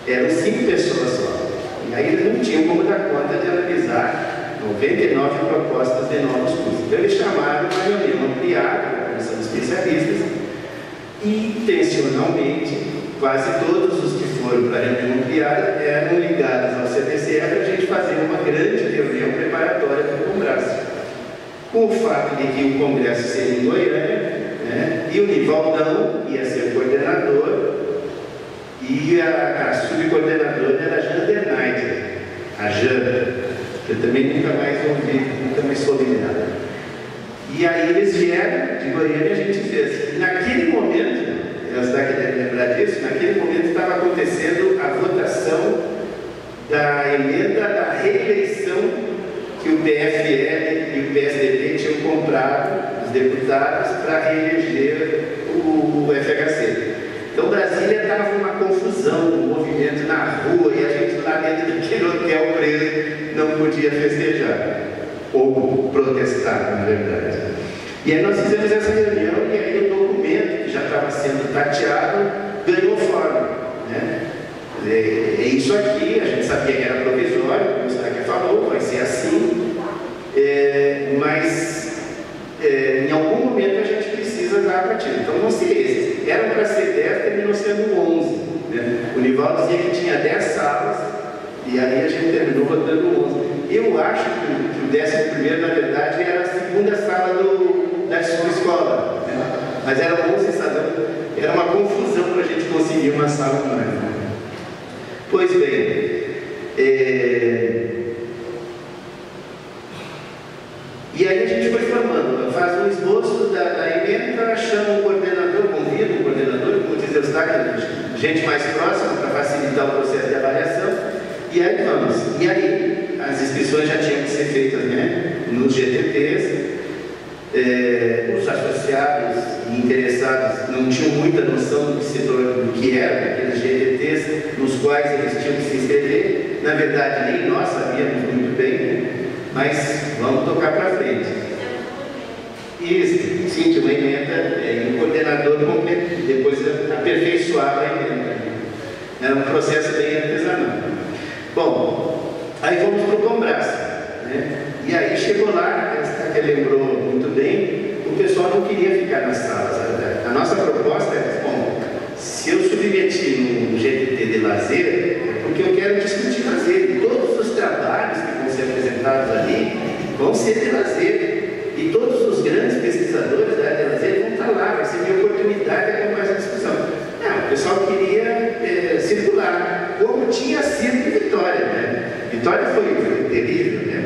eram 5 pessoas só. E aí eles não tinham como dar conta de analisar 99 propostas de novos cursos. Então eles chamaram uma reunião ampliada da comissão de especialistas e, intencionalmente, quase todos os que foram para a reunião ampliada eram ligados ao CDC para a gente fazer uma grande reunião preparatória para o Congresso. Com o fato de que o Congresso seria em Goiânia, né, e o Nivaldão ia ser coordenador, e a subcoordenadora era a Jana Schneider, a Jana, que eu também nunca mais soube nada. E aí eles vieram de Goiânia e a gente fez. E naquele momento, você deve lembrar disso, naquele momento estava acontecendo a votação da emenda da reeleição que o PFL e o PSDB tinham comprado, os deputados, para reeleger o FHC. Então Brasília estava uma confusão, um movimento na rua, e a gente lá dentro daquele hotel preso não podia festejar, ou protestar, na verdade. E aí nós fizemos essa reunião, e aí o documento, que já estava sendo tateado, ganhou forma, né? É isso aqui, a gente sabia que era provisório, como o Stacker falou, vai ser assim, mas em algum momento a gente precisa dar a partida. Então vão ser esses. Eram para ser 10, terminou sendo 11. Né? O Nivaldo dizia que tinha 10 salas, e aí a gente terminou botando 11. Eu acho que o 11º, na verdade, era a segunda sala da sua escola. Né? Mas eram 11 salas, era uma confusão para a gente conseguir uma sala mais. Né? Pois bem, e aí a gente foi formando, faz um esboço da emenda, chama um coordenador, convida um coordenador, como diz Eustáquio, gente mais próxima para facilitar o processo de avaliação, e aí vamos. E aí as inscrições já tinham que ser feitas, né, nos GTTs, os associados e interessados não tinham muita noção do que eram aqueles GTTs nos quais eles tinham que se inscrever. Na verdade, nem nós sabíamos muito bem, né? Mas vamos tocar para frente. Isso, sim, tinha uma emenda, um coordenador completo, depois aperfeiçoava a emenda. Era um processo bem artesanal. Bom, aí vamos para o Combraço, né? E aí chegou lá, que lembrou muito bem, o pessoal não queria ficar nas salas. A nossa proposta é, bom, se eu submeti num GTT de lazer, é porque eu quero discutir lazer. E todos os trabalhos que vão ser apresentados ali vão ser de lazer. E todos os grandes pesquisadores da área de lazer vão estar lá, vai ser minha oportunidade de acompanhar essa discussão. Não, o pessoal queria circular, como tinha sido em Vitória, né? Vitória foi terrível, né?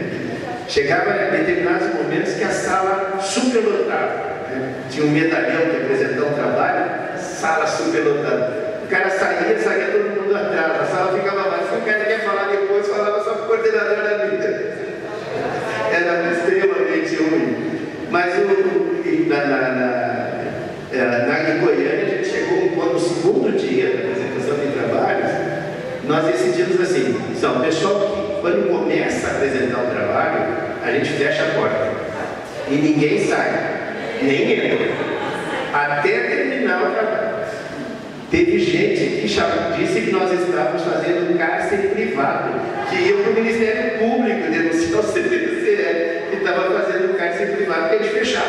Chegava em determinados momentos que a sala superlotava, né? Tinha um medalhão que apresentar um trabalho, sala superlotada. O cara saía todo mundo atrás, a sala ficava vazia, o cara quer falar depois, falava só para o coordenador da vida. Era extremamente ruim. Mas em Goiânia a gente chegou a um ponto, no segundo dia da apresentação de trabalhos, nós decidimos assim, o pessoal que quando começa a apresentar o trabalho, a gente fecha a porta e ninguém sai, nem entra, até terminar o trabalho. Teve gente que disse que nós estávamos fazendo um cárcere privado, que ia para o Ministério Público denunciar o CDC, que estava fazendo um cárcere privado, porque a gente fechava,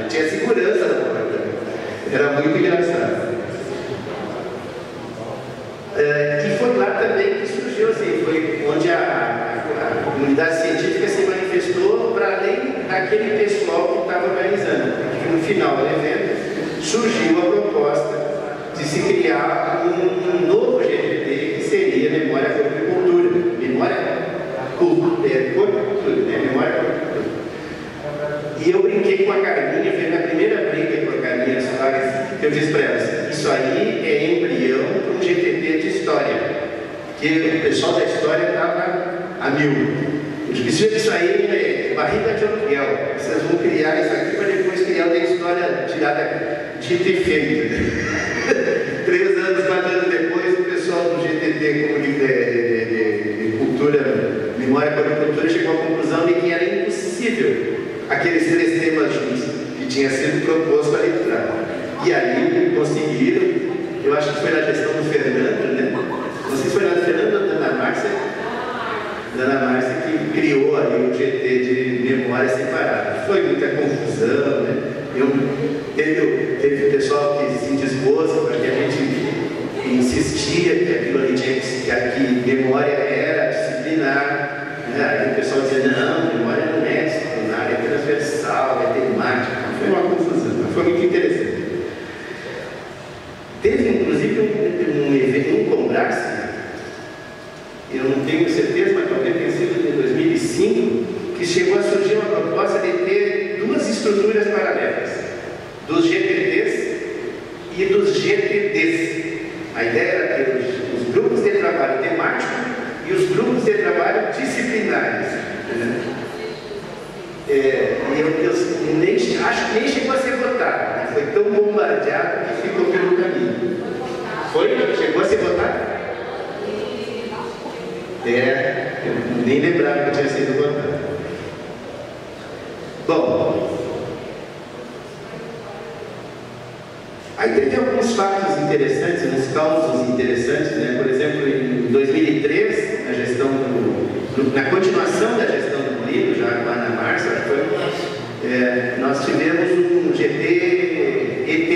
não tinha segurança na porta. Era muito engraçado. E foi lá também que surgiu, assim, foi onde a comunidade científica se manifestou para além daquele pessoal que estava organizando. Porque no final do evento surgiu a proposta de se criar um novo GTT que seria Memória, Corpo e Cultura. Memória, Corpo e Cultura, né? Memória, Corpo e Cultura. E eu brinquei com a Carminha, foi a minha primeira briga com a Carminha Soares, que eu disse para elas, isso aí é embrião para um GTT de História, que o pessoal da História estava a mil. Eu disse, isso aí é barriga de aluguel, vocês vão criar isso aqui para depois criar uma história tirada dita e feita. 3 anos, 4 anos depois, o pessoal do GTT de Cultura, Memória para a Cultura, chegou à conclusão de que era impossível aqueles 3 temas juntos que tinha sido proposto ali de trás. E aí conseguiram, eu acho que foi na gestão do Fernando, né? Não sei se foi na Fernando ou da Ana Márcia, que criou ali o GT de memória separada. Foi muita confusão, né? Teve pessoal que se dispôs para que a gente insistia que aquilo ali tinha que memória era disciplinar, né? Aí o pessoal dizia, não, memória não é disciplinar, é transversal, é temática. Foi uma confusão, mas foi muito interessante. Teve inclusive um evento, um congresso, eu não tenho certeza, mas talvez tenha sido em 2005, que chegou a surgir uma proposta de ter 2 estruturas paralelas, dos GTTs e dos GTDs. A ideia era ter os grupos de trabalho temático e os grupos de trabalho disciplinares. Né? Acho que nem chegou a ser votado, né? Foi tão bombardeado que ficou pelo caminho. Foi? Chegou a ser votado? Eu nem lembrava que tinha sido votado. Bom, aí teve alguns fatos interessantes, uns causos interessantes, né? Por exemplo, em 2003, na continuação da gestão do Molino, já com a Ana Márcia, nós tivemos um GT-ET,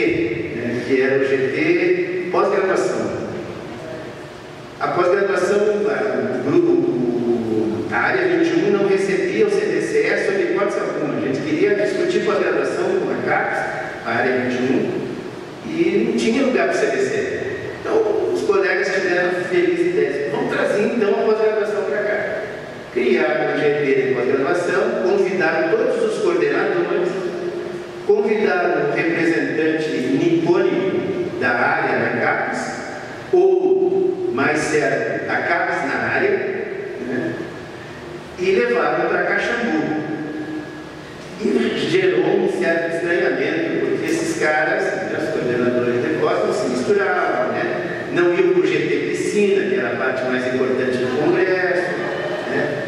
né? Que era o GT pós-graduação. A pós-graduação, a área 21 não recebia o CDCE sob hipótese alguma. A gente queria discutir pós-graduação com a CAPES, a área 21, e não tinha lugar para o CDCE. Então, os colegas tiveram a feliz ideia. Vamos trazer então a pós-graduação para cá. Criaram o GT de pós-graduação, convidaram todos os coordenadores, convidaram o representante nipônico da área da CAPES, ou, mais certo, a CAPES na área, né? E levaram para Caxambu. E gerou um certo estranhamento, porque esses caras, os coordenadores de pós, não se misturavam, né? Não iam para o GT Piscina, que era a parte mais importante do congresso, né?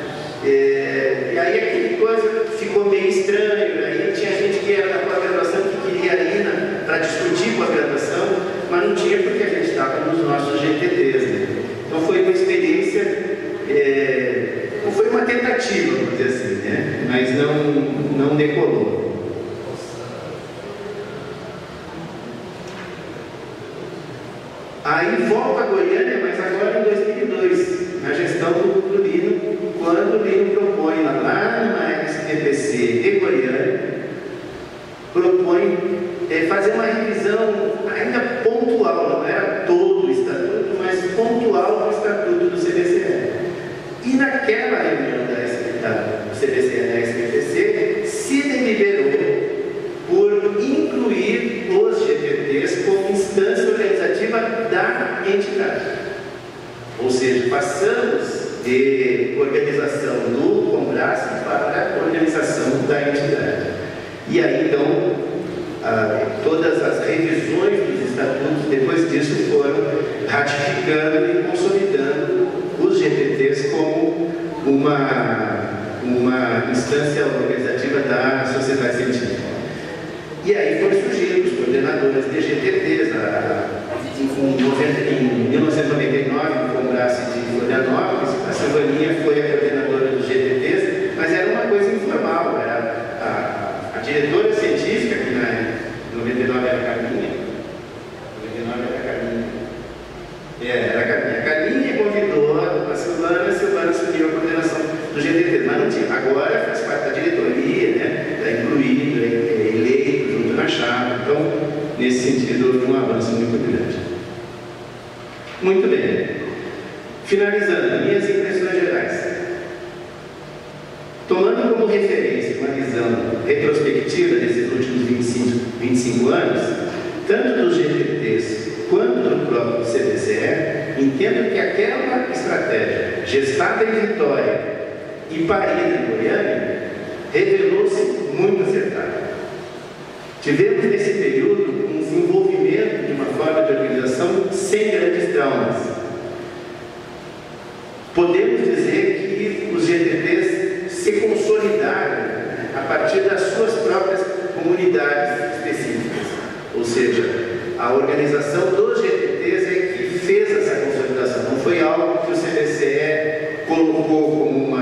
E aí aquela coisa ficou meio estranho. Aí tinha gente que era da pós-graduação que queria ir para discutir pós-graduação, mas não tinha porque a gente estava nos nossos GTTs, né? Então foi uma experiência, não foi uma tentativa, vamos dizer assim, né? Mas não decolou. Aí volta a Goiânia, mas agora em 2002, na gestão do Lino, quando o Lino propõe lá na STPC de Goiânia, propõe fazer uma revisão ainda pontual, não era todo o estatuto, mas pontual do estatuto do CDCE. E naquela reunião do CDCE da SPTC, se deliberou por incluir os GTTs como instância organizativa da entidade. Ou seja, passamos de organização do Combrace para a organização da entidade. E aí, então, todas as revisões dos estatutos, depois disso, foram ratificando e consolidando os GTTs como uma instância organizativa da sociedade científica. E aí foram surgindo os coordenadores de GTTs. Em 1999, no Combrace de Florianópolis, a Silvaninha foi a coordenadora dos GTTs, mas era uma coisa informal. Era a diretora científica, que em 99 era a Carminha. Era a Carminha. A Carminha convidou a Silvana assumiu a coordenação do GTT, mas não tinha. Agora faz parte da diretoria, né? Está incluído, é eleito junto na chave. Então, nesse sentido, houve um avanço muito grande. Muito bem. Finalizando, minhas impressões gerais. Tomando como referência uma visão retrospectiva desses últimos 25 anos, tanto dos GTTs quanto do próprio CDCE, entendo que aquela estratégia gestada em Vitória e parida em Goiânia revelou-se muito acertada. Tivemos nesse período um desenvolvimento de uma forma forma de organização sem grandes traumas. Podemos dizer que os GTTs se consolidaram a partir das suas próprias comunidades específicas. Ou seja, a organização dos GTTs é que fez essa consolidação. Não foi algo que o CBCE colocou como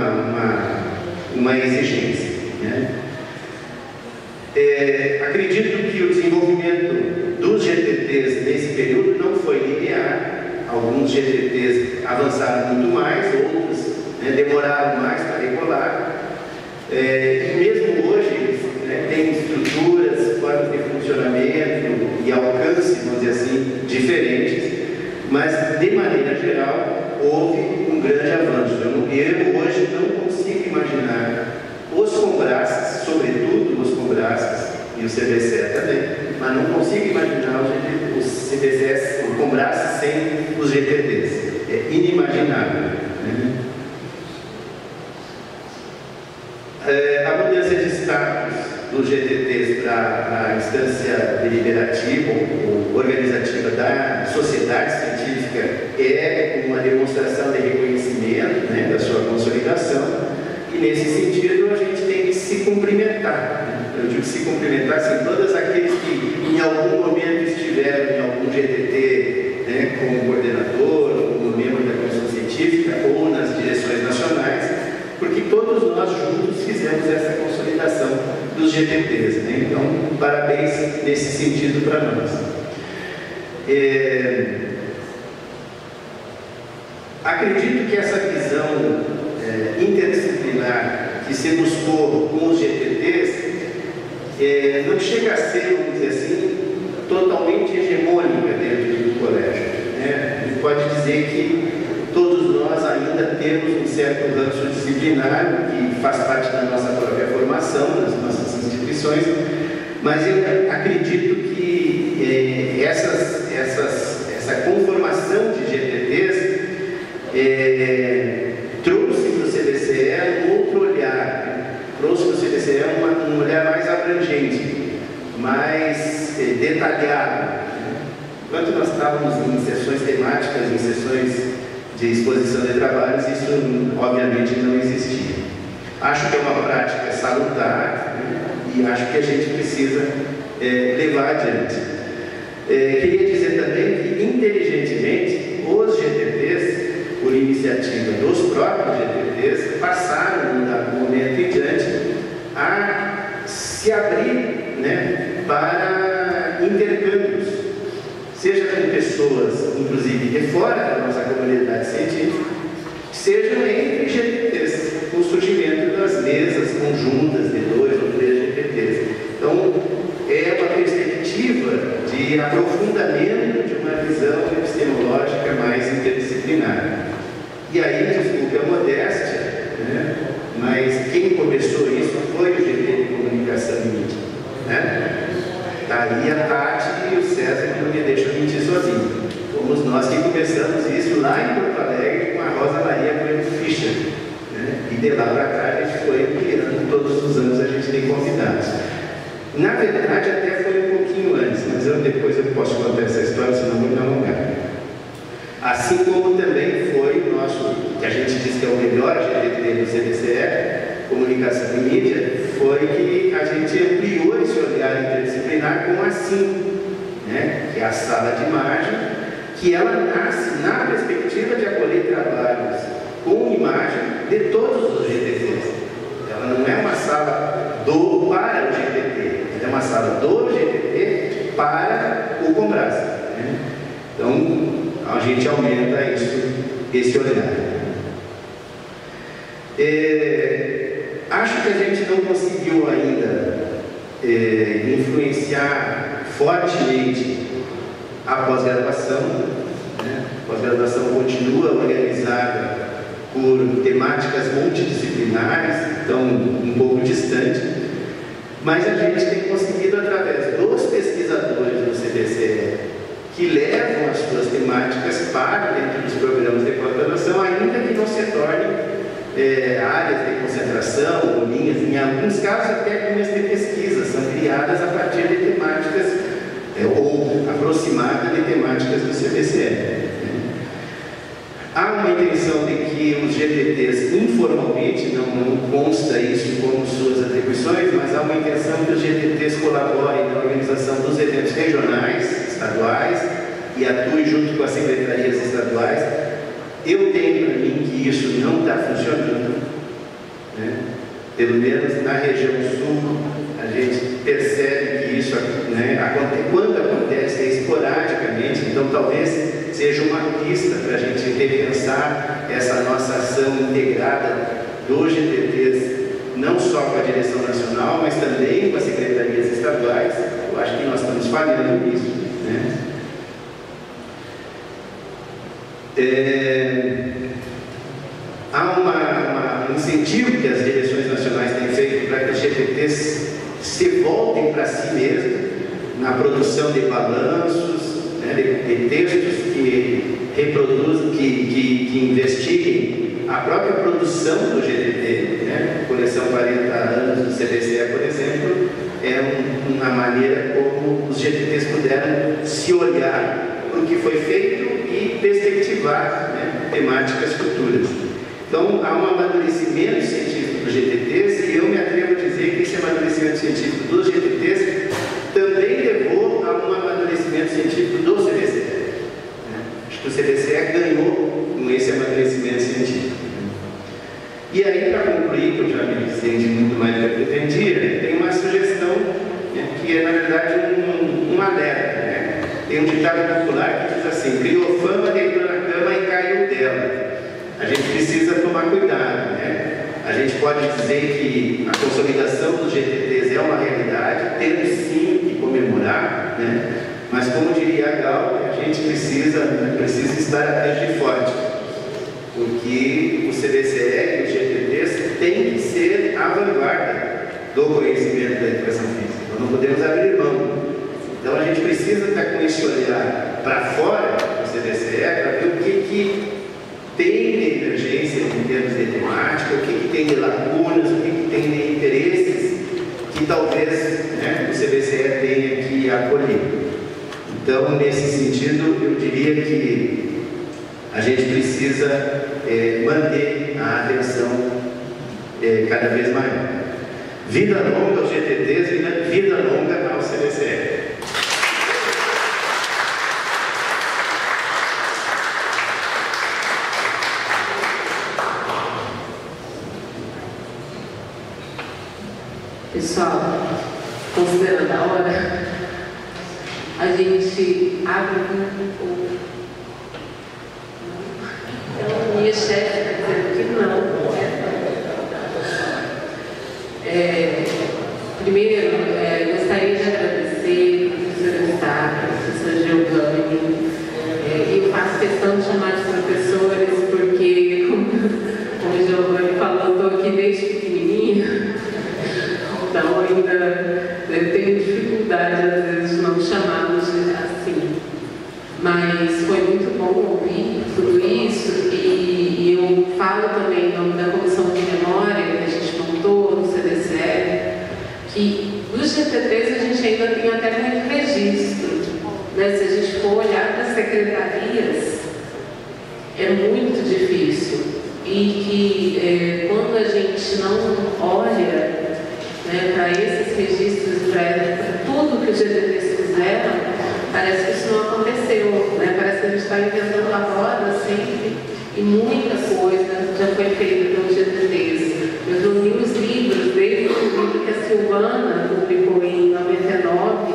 uma exigência, né? Acredito que o desenvolvimento dos GTTs nesse período não foi linear. Alguns GTTs avançaram muito mais, outros, né, demoraram mais para decolar. E mesmo hoje, né, tem estruturas, formas de funcionamento e alcance, vamos dizer assim, diferentes, mas de maneira geral houve um grande avanço. Eu hoje não consigo imaginar os Combraças, sobretudo os Combraças e o CBCE também, mas não consigo imaginar os CBCEs, o Combraças sem os GTTs. É inimaginável, né? A mudança de status dos GTTs para a instância deliberativa ou organizativa da sociedade científica é uma demonstração de reconhecimento, né, da sua consolidação, e nesse sentido a gente tem que se cumprimentar, né? Eu digo se cumprimentar, assim, todos aqueles que em algum momento estiveram em algum GTT, né, como coordenador, ou como membro da comissão científica, ou nas direções nacionais, porque todos nós juntos fizemos essa consolidação dos GTTs, né? Então, parabéns nesse sentido para nós. Acredito que essa visão interdisciplinar que se buscou com os GTTs não chega a ser, vamos dizer assim, totalmente hegemônica dentro do colégio, né? A gente pode dizer que todos nós ainda temos um certo ranço disciplinar que faz parte da nossa própria formação, das nossas instituições, mas eu acredito que essa conformação de GTTs trouxe para o CBCE um outro olhar, trouxe para o CBCE um olhar mais abrangente, mais detalhado. Enquanto nós estávamos em sessões temáticas, em sessões de exposição de trabalhos, isso obviamente não existia. Acho que é uma prática salutar, né? E acho que a gente precisa levar adiante. Queria dizer também que, inteligentemente, os GTTs, por iniciativa dos próprios GTTs, passaram, do momento em diante, a se abrir, né, para intercâmbios, seja com pessoas, inclusive, de fora da nossa comunidade científica, seja entre GTTs, com o surgimento das mesas conjuntas de 2 ou 3 GTTs. Então, é uma perspectiva de aprofundamento de uma visão epistemológica mais interdisciplinar. E aí, desculpe a modéstia, né, mas quem começou isso foi o GT de Comunicação e Mídia, né? Daí a Tati e o César que não me deixam mentir sozinho. Fomos nós que começamos isso lá em Porto Alegre com a Rosa Maria Coelho Fischer, né? E de lá para cá a gente foi criando, todos os anos a gente tem convidados. Na verdade até foi um pouquinho antes, mas depois eu posso contar essa história, senão vou me alongar. Assim como também foi o nosso, que a gente diz que é o melhor GTT do CBCE, Comunicação e Mídia, foi que a gente ampliou esse olhar interdisciplinar com a SIM, né, que é a sala de imagem, que ela nasce na perspectiva de acolher trabalhos com imagem de todos os GTTs. Ela não é uma sala para o GTT, ela é uma sala do GTT para o Combraças, né? Então, a gente aumenta esse olhar. Acho que a gente não conseguiu ainda influenciar fortemente a pós-graduação, né? A pós-graduação continua organizada por temáticas multidisciplinares, então um pouco distante, mas a gente tem conseguido, através dos pesquisadores do CBCE, que levam as suas temáticas para dentro dos programas de pós-graduação, ainda que não se tornem áreas de concentração ou linhas, em alguns casos até linhas de pesquisa, são criadas a partir de temáticas ou a aproximada de temáticas do CBCE. Há uma intenção de que os GTTs, informalmente, não consta isso como suas atribuições, mas há uma intenção que os GTTs colaborem na organização dos eventos regionais, estaduais, e atuem junto com as secretarias estaduais. Eu tenho para mim que isso não está funcionando, né? Pelo menos na região sul, a gente percebe que isso, né, quando acontece é esporadicamente, então talvez seja uma pista para a gente repensar essa nossa ação integrada dos GTTs, não só com a direção nacional, mas também com as secretarias estaduais. Eu acho que nós estamos falhando nisso, né? Há um incentivo que as direções nacionais têm feito para que os GTTs se voltem para si mesmos na produção de balanços, né, de textos que reproduzem, que investiguem a própria produção do GTT, né? Coleção 40 anos do CBCE, por exemplo, é uma maneira como os GTTs puderam se olhar para o que foi feito e perspectivar, né, temáticas futuras. Então, há um amadurecimento científico dos GTTs, e eu me atrevo a dizer que esse amadurecimento científico dos GTTs também levou a um amadurecimento científico do CBCE. Acho que o CBCE ganhou com esse amadurecimento científico. E aí, para concluir, que eu já me estendi muito mais do que eu pretendia, tem uma sugestão, né, que é, na verdade, um alerta. Né? Tem um ditado popular que diz assim: criou fama, deitou na cama e caiu dela. A gente precisa tomar cuidado, né? A gente pode dizer que a consolidação dos GTTs é uma realidade, temos sim que comemorar, né? Mas como diria a Gal, a gente precisa estar atento e forte, porque o CBCE e os GTTs têm que ser a vanguarda do conhecimento da educação física. Nós não podemos abrir mão. Então a gente precisa estar com esse olhar para fora do CBCE para ver o que tem de emergência em termos de temática, o que tem de lacunas, o que tem de interesses que talvez, né, o CBCE tenha que acolher. Então, nesse sentido, eu diria que a gente precisa manter a atenção cada vez maior. Vida longa aos GTTs, vida longa ao CBCE. Pessoal, considerando a hora, a gente abre um pouco. Então, minha chefe está dizendo que não. Primeiro, gostaria de agradecer a professora Eustáquia, a professora Giovanni. Eu faço questão de chamar de professores porque, como a Giovanni falou, estou aqui desde pequenininha. Então, ainda tenho dificuldade, às vezes, de não chamá-los assim. Mas foi muito bom ouvir tudo isso, e eu falo também em nome da Comissão de Memória que a gente montou no CBCE, que dos GTTs a gente ainda tem até muito registro, né? Se a gente for olhar para as secretarias, é muito difícil. E que quando a gente não olha, né, para esses registros, para tudo que os GTTs fizeram, parece que isso não aconteceu, né? Parece que a gente está inventando a roda sempre, e muita coisa já foi feita pelos GTTs. Eu reuni os livros, desde o livro que a Silvana publicou em 99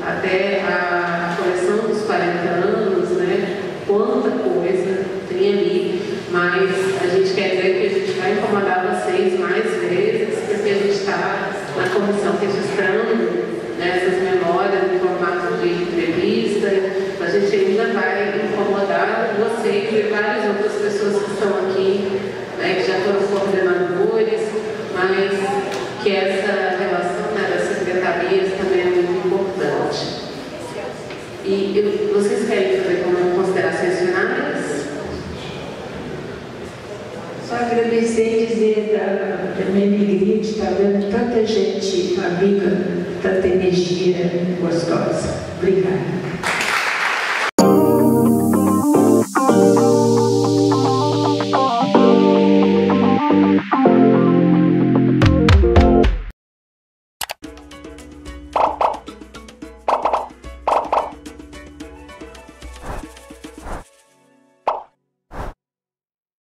até a coleção dos 40 anos, né? Quanta coisa tem ali, mas a gente quer dizer que a gente vai incomodar vocês mais vezes, porque a gente está na comissão registrando, né, essas memórias em formato de entrevista. A gente ainda vai incomodar vocês e várias outras pessoas que estão aqui, né, que já foram coordenadores, mas que essa relação, né, das secretarias também é muito importante. E vocês querem fazer como considerações finais? Só agradecer e dizer da minha alegria de estar vendo tanta gente amiga, tanta energia gostosa. Obrigada.